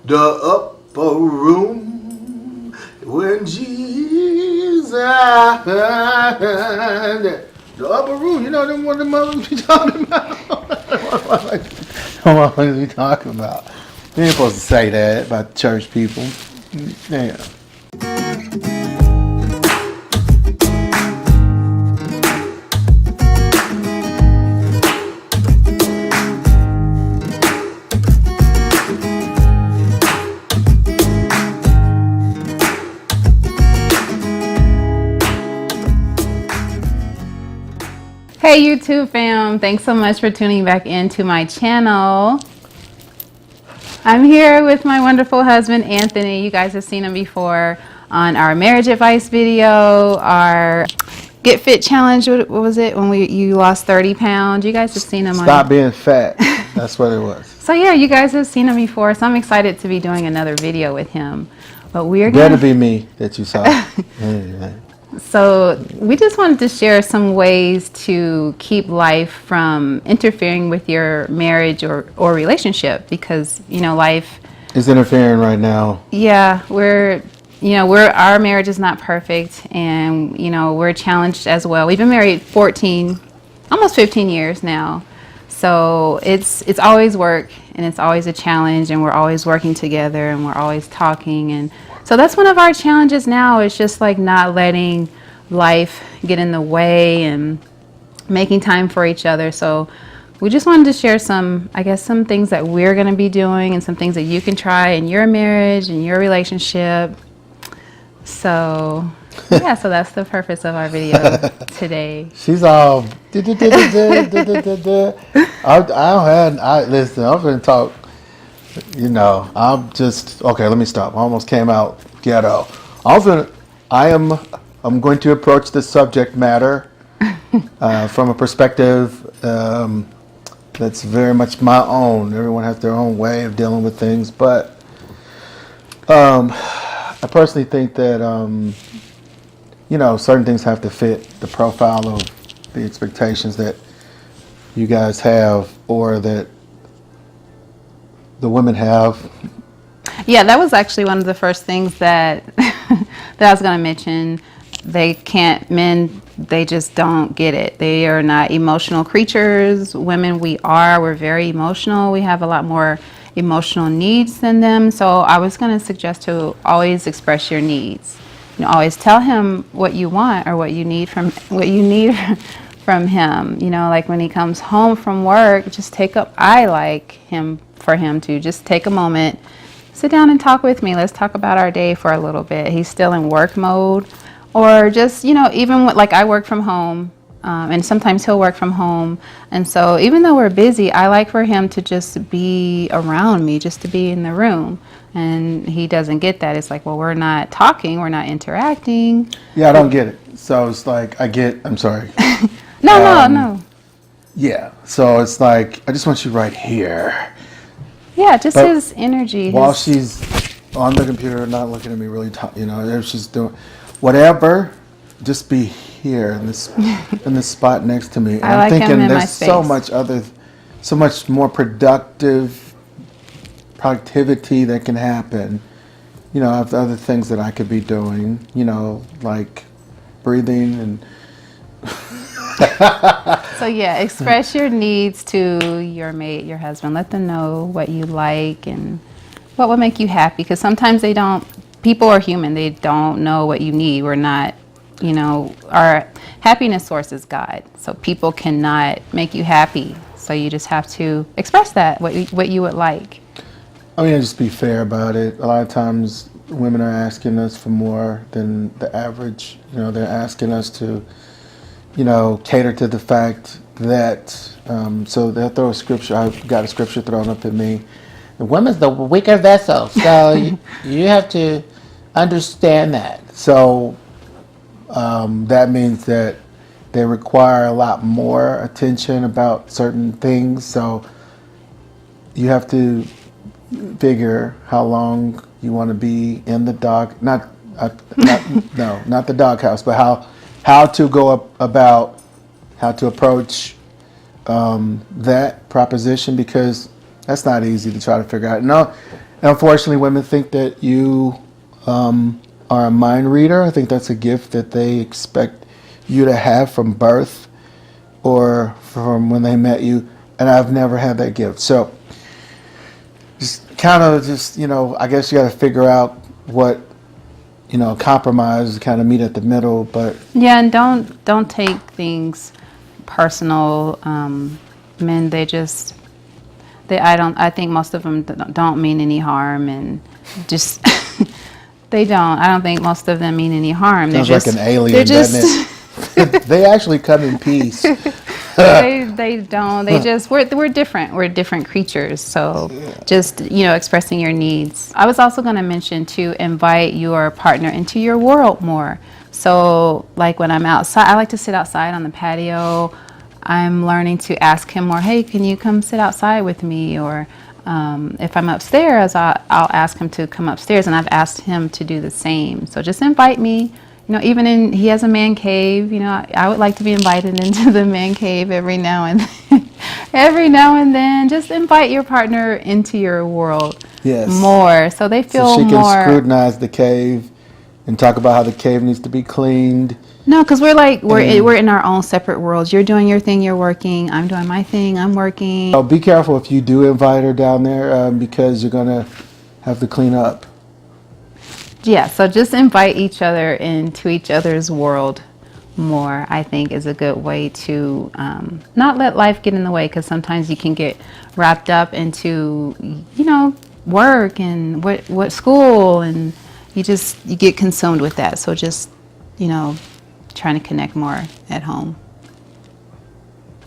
the upper room when Jesus. The upper room, you know them what the mothers be talking about. What we talking about? You ain't supposed to say that about church people. Yeah. Hey YouTube fam, thanks so much for tuning back into my channel. I'm here with my wonderful husband Anthony. You guys have seen him before on our marriage advice video, our get fit challenge. What was it when you lost 30 pounds? You guys have seen him. Stop being fat. That's what it was. So yeah, you guys have seen him before, so I'm excited to be doing another video with him. But we're better be me that you saw. Yeah. So we just wanted to share some ways to keep life from interfering with your marriage or relationship, because life is interfering right now. Yeah, our marriage is not perfect, and we're challenged as well. We've been married 14, almost 15 years now. So it's always work, and it's always a challenge, and we're always working together, and we're always talking. And so that's one of our challenges now, is just like not letting life get in the way and making time for each other. So we just wanted to share some things that we're going to be doing, and some things that you can try in your marriage and your relationship. So yeah, so that's the purpose of our video today. She's all listen, I'm gonna talk, I'm just okay, let me stop. I almost came out ghetto. I'm going to approach this subject matter from a perspective that's very much my own. Everyone has their own way of dealing with things, but I personally think that certain things have to fit the profile of the expectations that you guys have, or that the women have. Yeah, that was actually one of the first things that that I was going to mention. Men, they just don't get it. They are not emotional creatures. Women, we're very emotional. We have a lot more emotional needs than them. So I was going to suggest to always express your needs. Always tell him what you want, or what you need from him. Like when he comes home from work, I like for him to just take a moment, sit down and talk with me. Let's talk about our day for a little bit. He's still in work mode, or just, even like I work from home, and sometimes he'll work from home. And so even though we're busy, I like for him to just be around me, just to be in the room. And he doesn't get that. It's like, well, we're not talking, we're not interacting. Yeah, I don't get it. So it's like, I'm sorry. No. Yeah, so it's like, I just want you right here. Yeah, just his energy. While she's on the computer, not looking at me really, if she's doing whatever, just be here in this spot next to me. And I'm thinking there's so much more productivity that can happen. I have other things that I could be doing, like breathing and So yeah, express your needs to your mate, your husband. Let them know what you like and what would make you happy, because sometimes people are human. They don't know what you need. We're not, our happiness source is God. So people cannot make you happy. So you just have to express that, what you would like. Just be fair about it. A lot of times women are asking us for more than the average. They're asking us to, cater to the fact that, so they'll throw a scripture. I've got a scripture thrown up at me. The woman's the weaker vessel, so you have to understand that. So that means that they require a lot more attention about certain things. So you have to figure how long you want to be in the dog, not the doghouse, but how to go about how to approach that proposition, because That's not easy to try to figure out. No, unfortunately, women think that you are a mind reader. I think that's a gift that they expect you to have from birth or from when they met you. And I've never had that gift. So just I guess you got to figure out what, compromise, kind of meet at the middle. But Yeah, and don't take things personal. Men, I think most of them don't mean any harm, and just they don't. I don't think most of them mean any harm. Sounds like an alien, They're just. doesn't it? They actually come in peace. They don't. They just we're different. We're different creatures. So just expressing your needs. I was also going to mention to invite your partner into your world more. So like when I'm outside, I like to sit outside on the patio. I'm learning to ask him more. Hey, can you come sit outside with me? Or if I'm upstairs, I'll ask him to come upstairs, and I've asked him to do the same. So just invite me. He has a man cave. I would like to be invited into the man cave every now and then. Every now and then, just invite your partner into your world more, so they feel so she more. can scrutinize the cave and talk about how the cave needs to be cleaned. No, because we're in our own separate worlds. You're doing your thing, you're working. I'm doing my thing, I'm working. Oh, be careful if you do invite her down there because you're gonna have to clean up. Yeah, so just invite each other into each other's world more, I think, is a good way to not let life get in the way, because sometimes you can get wrapped up into, work and what school, and you get consumed with that. So just, trying to connect more at home.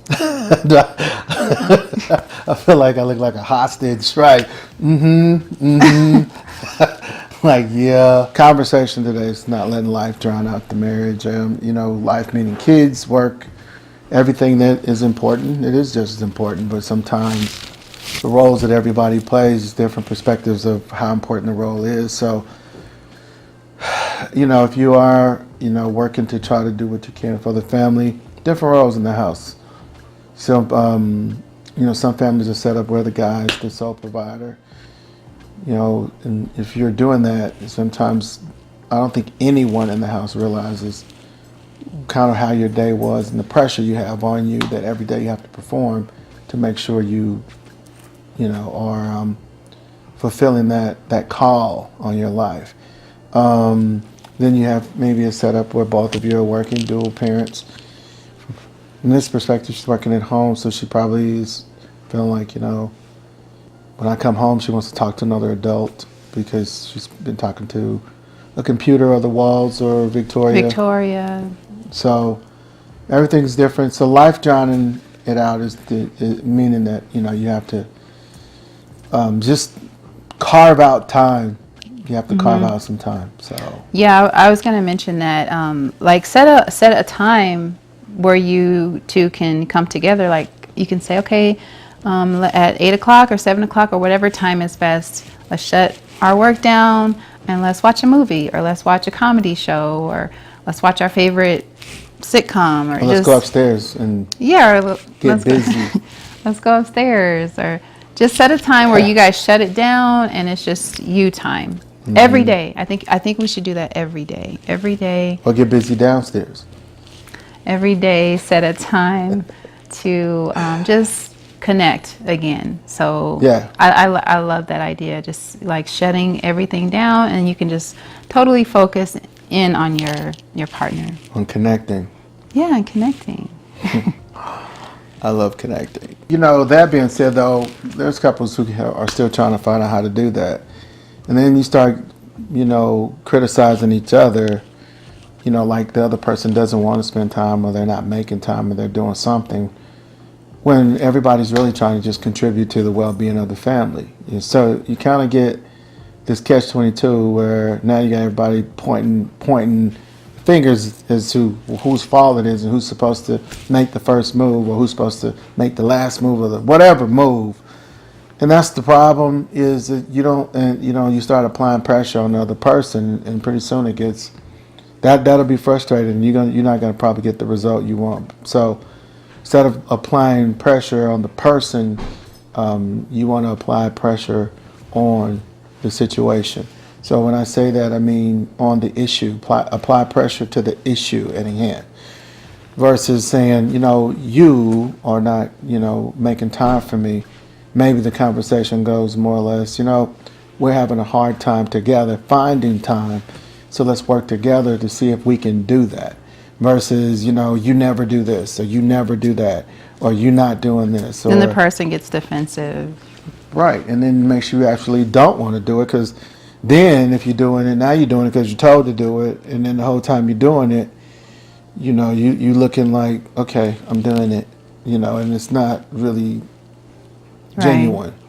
I feel like I look like a hostage, right? Like, yeah. Conversation today is not letting life drown out the marriage. Life meaning kids, work, everything that is important. It is just as important, but sometimes the roles that everybody plays, different perspectives of how important the role is. So, if you are, working to try to do what you can for the family, different roles in the house. So, some families are set up where the guy's the sole provider. And if you're doing that, sometimes I don't think anyone in the house realizes kind of how your day was and the pressure you have on you that every day you have to perform to make sure you are fulfilling that call on your life. Then you have maybe a setup where both of you are working, dual parents. From this perspective, she's working at home, so she probably is feeling like, when I come home, she wants to talk to another adult because she's been talking to a computer or the walls or Victoria. So everything's different. So life drowning it out is meaning that, you have to just carve out time. You have to carve out some time. So yeah, I was going to mention that, set a time where you two can come together. Like you can say, okay, at 8 o'clock or 7 o'clock or whatever time is best, let's shut our work down and let's watch a movie, or let's watch a comedy show, or let's watch our favorite sitcom, or let's go upstairs and get busy. Let's go upstairs, or just set a time where you guys shut it down and it's just you time. Every day. I think we should do that every day. Every day. Or get busy downstairs. Every day, set a time to just connect again. So yeah, I love that idea. Just like shutting everything down, and you can just totally focus in on your partner. On connecting. Yeah, and connecting. I love connecting. That being said, though, there's couples who are still trying to find out how to do that. And then you start, criticizing each other, like the other person doesn't want to spend time, or they're not making time, or they're doing something, when everybody's really trying to just contribute to the well-being of the family. And so you kind of get this catch-22 where now you got everybody pointing fingers as to whose fault it is and who's supposed to make the first move, or who's supposed to make the last move, or the whatever move. And that's the problem, is that you start applying pressure on the other person, and pretty soon it gets that'll be frustrating, and you're not gonna probably get the result you want. So instead of applying pressure on the person, You want to apply pressure on the situation. So when I say that, I mean on the issue. Apply pressure to the issue at hand. Versus saying, you are not, making time for me. Maybe the conversation goes more or less, we're having a hard time together finding time. So let's work together to see if we can do that. Versus, you never do this, or you never do that, or you're not doing this. Or, Then the person gets defensive. right, and then makes you actually don't want to do it, because then if you're doing it, now you're doing it because you're told to do it, and then the whole time you're doing it, you looking like, okay, I'm doing it, and it's not really genuine. Right.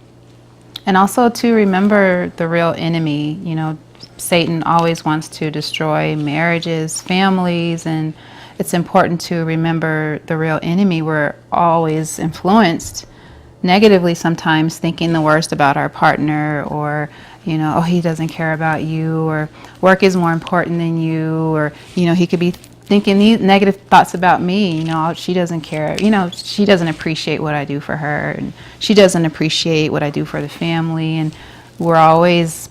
And also to remember the real enemy. Satan always wants to destroy marriages, families, and it's important to remember the real enemy. We're always influenced negatively sometimes, thinking the worst about our partner, or oh, he doesn't care about you, or work is more important than you, or he could be thinking these negative thoughts about me. She doesn't care, she doesn't appreciate what I do for her, and she doesn't appreciate what I do for the family. And we're always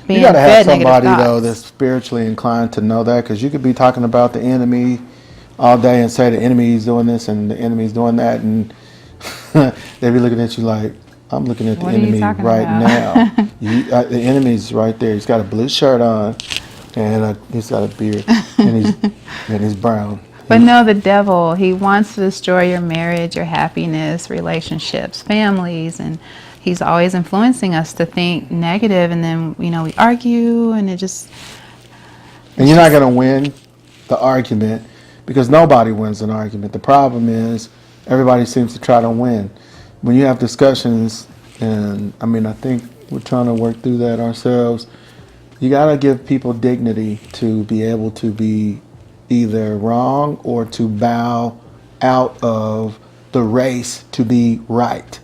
being You got to have fed negative somebody thoughts. though that's spiritually inclined to know that, because you could be talking about the enemy all day and say the enemy's doing this and the enemy's doing that, and they be looking at you like, I'm looking at the What are you enemy talking right about? now. The enemy's right there. He's got a blue shirt on, and he's got a beard, and he's brown. But no, the devil, he wants to destroy your marriage, your happiness, relationships, families, and he's always influencing us to think negative, and then, we argue, and it just... And you're not going to win the argument, because nobody wins an argument. The problem is everybody seems to try to win. When you have discussions, and I think we're trying to work through that ourselves, you got to give people dignity to be able to be either wrong or to bow out of the race to be right.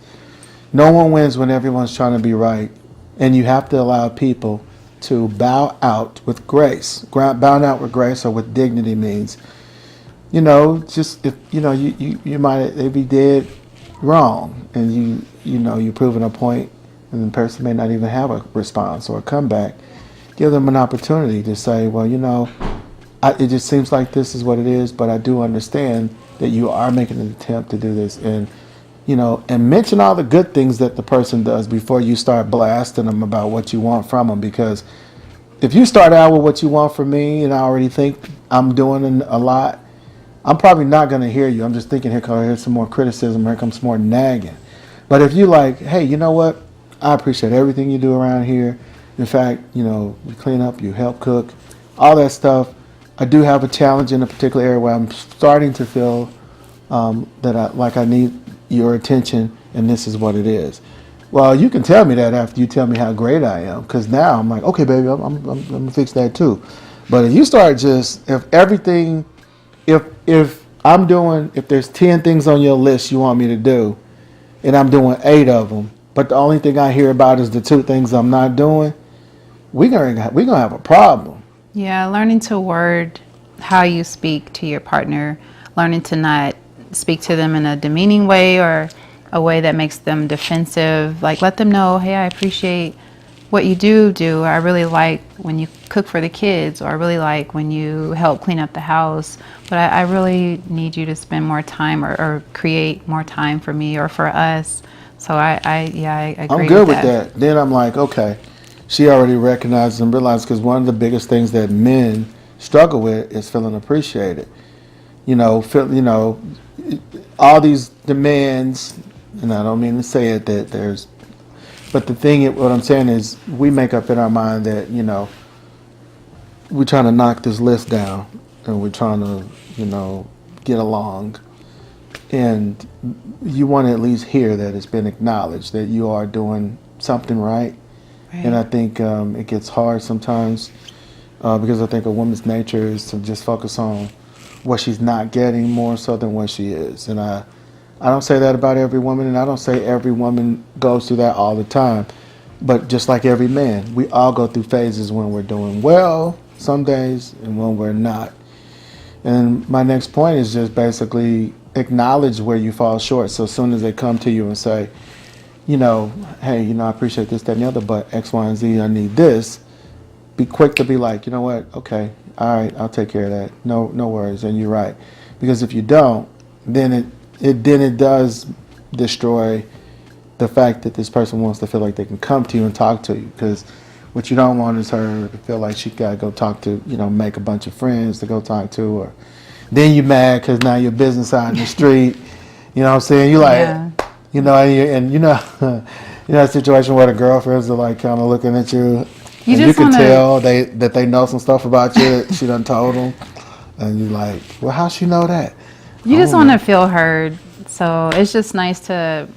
No one wins when everyone's trying to be right, and you have to allow people to bow out with grace. Bowing out with grace or with dignity means, just if you might they be dead wrong, and you're proving a point, and the person may not even have a response or a comeback. Give them an opportunity to say, well, it just seems like this is what it is, but I do understand that you are making an attempt to do this, and and mention all the good things that the person does before you start blasting them about what you want from them. Because if you start out with what you want from me, and I already think I'm doing a lot, I'm probably not going to hear you. I'm just thinking, here's some more criticism, here comes some more nagging. But if you like, hey, you know what? I appreciate everything you do around here. In fact, you clean up, you help cook, all that stuff. I do have a challenge in a particular area where I'm starting to feel that I need your attention, and this is what it is. Well, you can tell me that after you tell me how great I am, because now I'm like, okay, baby, I'm gonna fix that too. But if you start if there's 10 things on your list you want me to do, and I'm doing 8 of them, but the only thing I hear about is the 2 things I'm not doing, we're gonna have a problem. Yeah, learning to word how you speak to your partner, learning to not speak to them in a demeaning way or a way that makes them defensive. Like, let them know, hey, I appreciate what you do. I really like when you cook for the kids, or I really like when you help clean up the house, but I really need you to spend more time or create more time for me or for us. So I agree. I'm good with that. Then I'm like, okay, she already recognizes and realizes, because one of the biggest things that men struggle with is feeling appreciated. All these demands, and I don't mean to say it that there's, but what I'm saying is, we make up in our mind that, we're trying to knock this list down, and we're trying to, get along. And you want to at least hear that it's been acknowledged that you are doing something right. And I think it gets hard sometimes, because I think a woman's nature is to just focus on what she's not getting more so than what she is. And I don't say that about every woman, and I don't say every woman goes through that all the time. But just like every man, we all go through phases when we're doing well some days and when we're not. And my next point is just basically acknowledge where you fall short. So as soon as they come to you and say, hey, I appreciate this, that, and the other, but X, Y, and Z, I need this. Be quick to be like, you know what? Okay, all right, I'll take care of that. No, no worries. And you're right, because if you don't, then it does destroy the fact that this person wants to feel like they can come to you and talk to you. Because what you don't want is her to feel like she gotta go talk to, make a bunch of friends to go talk to, or then you mad because now your business out in the street. You know what I'm saying? You like, Yeah. a situation where the girlfriends are like kind of looking at you. You And you just can wanna- tell that they know some stuff about you that she done told them. And you're like, well, how she know that? You I just don't want know. to feel heard. So it's just nice to,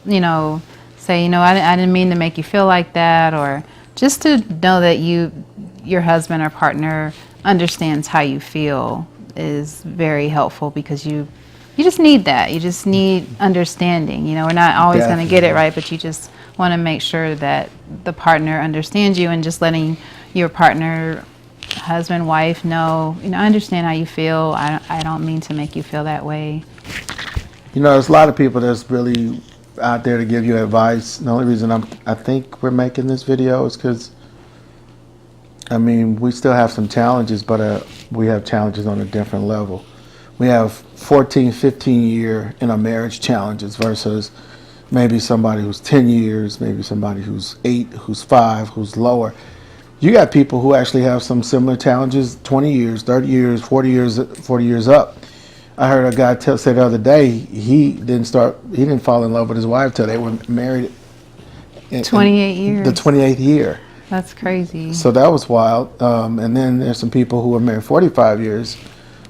say, I didn't mean to make you feel like that, or just to know that your husband or partner understands how you feel is very helpful, because you just need that. You just need understanding. We're not always going to get it Definitely. right, but you just want to make sure that the partner understands you, and just letting your partner, husband, wife know, I understand how you feel. I don't mean to make you feel that way. There's a lot of people that's really out there to give you advice. The only reason I think we're making this video is because, we still have some challenges, but we have challenges on a different level. We have 14, 15 year in a marriage challenges versus maybe somebody who's 10 years, maybe somebody who's 8, who's 5, who's lower. You got people who actually have some similar challenges, 20 years, 30 years, 40 years up. I heard a guy say the other day he didn't fall in love with his wife till they were married in 28 years. the 28th year. That's crazy. So that was wild. And then there's some people who were married 45 years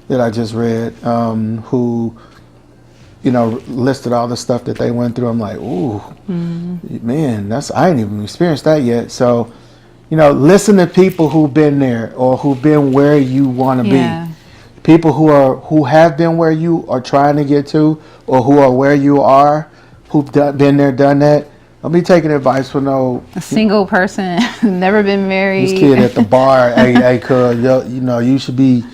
that I just read, who, listed all the stuff that they went through. I'm like, ooh, man, I ain't even experienced that yet. So, listen to people who've been there or who've been where you want to Yeah. be. People who have been where you are trying to get to, or who are where you are, who've been there, done that. Don't be taking advice from no A single person, never been married. this kid at the bar. hey, cuz, you should be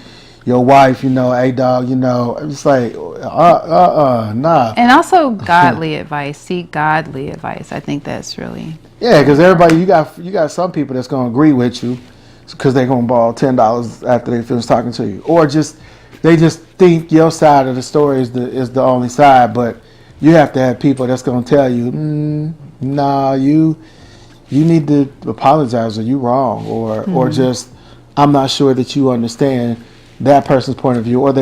your wife. Hey, dog. It's like, nah. And also godly advice. Seek godly advice. I think that's really. Yeah, because everybody, you got some people that's gonna agree with you, because they're gonna borrow $10 after they finish talking to you, or they just think your side of the story is the only side. But you have to have people that's gonna tell you, nah, you need to apologize, or you wrong, or just, I'm not sure that you understand that person's point of view, or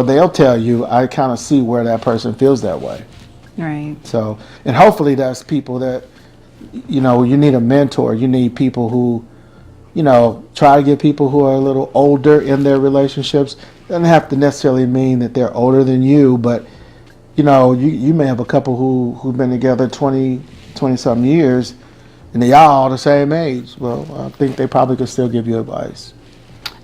they'll tell you, I kind of see where that person feels that way. Right. So, and hopefully that's people that, you need a mentor. You need people who, try to get people who are a little older in their relationships. Doesn't have to necessarily mean that they're older than you, but, you may have a couple who've been together 20 something years, and they all the same age. Well, I think they probably could still give you advice.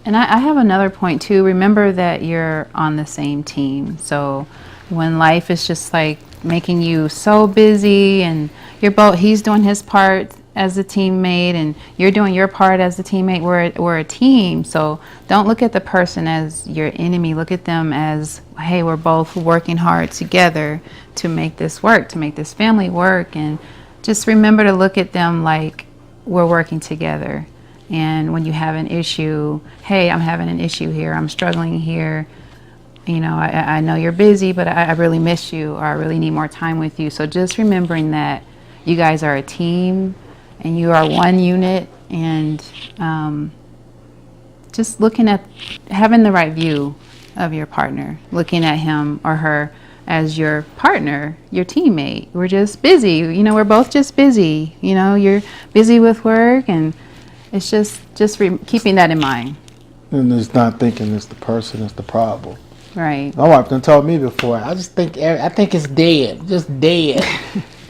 And I have another point too. Remember that you're on the same team. So when life is just like making you so busy, and he's doing his part as a teammate and you're doing your part as a teammate, we're a team. So don't look at the person as your enemy. Look at them as, hey, we're both working hard together to make this work, to make this family work. And just remember to look at them like we're working together. And when you have an issue, hey, I'm having an issue here, I'm struggling here, I know you're busy, but I really miss you, or I really need more time with you. So just remembering that you guys are a team and you are one unit, and just looking at having the right view of your partner, looking at him or her as your partner, your teammate. We're just busy, we're both just busy, you're busy with work, and it's just keeping that in mind. And it's not thinking it's the person that's the problem. Right. My wife done told me before, I think it's dead, just dead.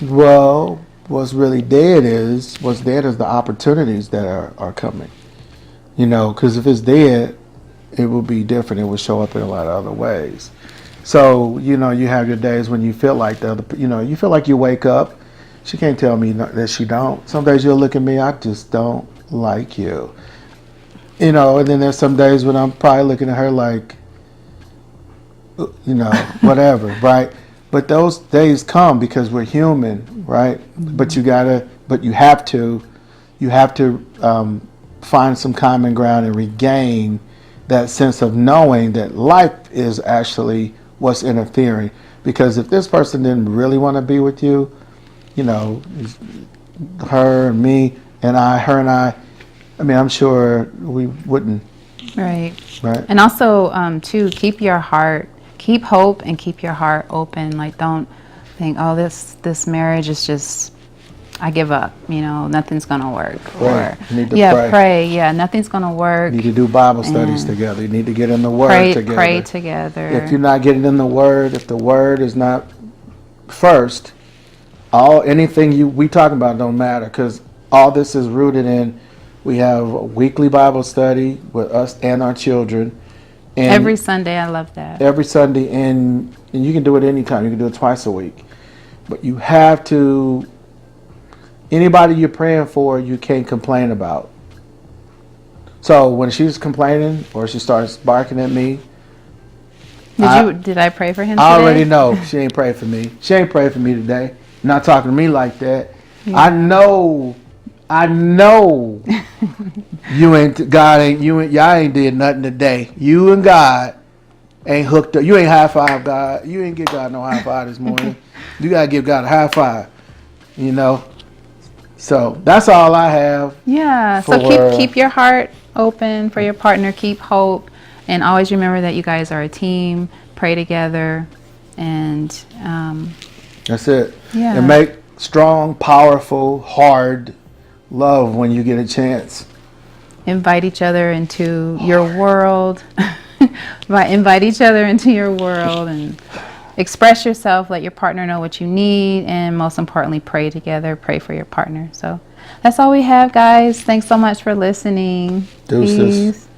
Well, what's dead is the opportunities that are coming. Because if it's dead, it will be different. It will show up in a lot of other ways. So, you have your days when you feel like you feel like you wake up. She can't tell me that she don't. Some days you'll look at me, I just don't like you. And then there's some days when I'm probably looking at her like, whatever, right? But those days come because we're human, right? But you have to find some common ground and regain that sense of knowing that life is actually what's interfering. Because if this person didn't really want to be with you, you know, her and me and her and I mean, I'm sure we wouldn't. Right. Right. And also, too, keep hope and keep your heart open. Like, don't think, oh, this marriage is just, I give up. You know, nothing's gonna work. Right. You need to pray. Yeah, nothing's gonna work. You need to do Bible studies together. You need to get in the Word together. Pray together. If you're not getting in the Word, if the Word is not first, anything we talking about don't matter, because all this is rooted in. We have a weekly Bible study with us and our children. And every Sunday, I love that. Every Sunday, and you can do it anytime. You can do it twice a week. But you have to, anybody you're praying for, you can't complain about. So when she's complaining or she starts barking at me, did I pray for him today? I already know she ain't prayed for me. She ain't prayed for me today. Not talking to me like that. Yeah. I know y'all ain't did nothing today. You and God ain't hooked up. You ain't high five God. You ain't give God no high five this morning. You gotta give God a high five. You know. So that's all I have. Yeah. So keep your heart open for your partner. Keep hope, and always remember that you guys are a team. Pray together, and that's it. Yeah. And make strong, powerful, hard love when you get a chance. Invite each other into your world. Invite each other into your world and express yourself. Let your partner know what you need, and most importantly, pray together. Pray for your partner. So that's all we have, guys. Thanks so much for listening. Deuces. Peace.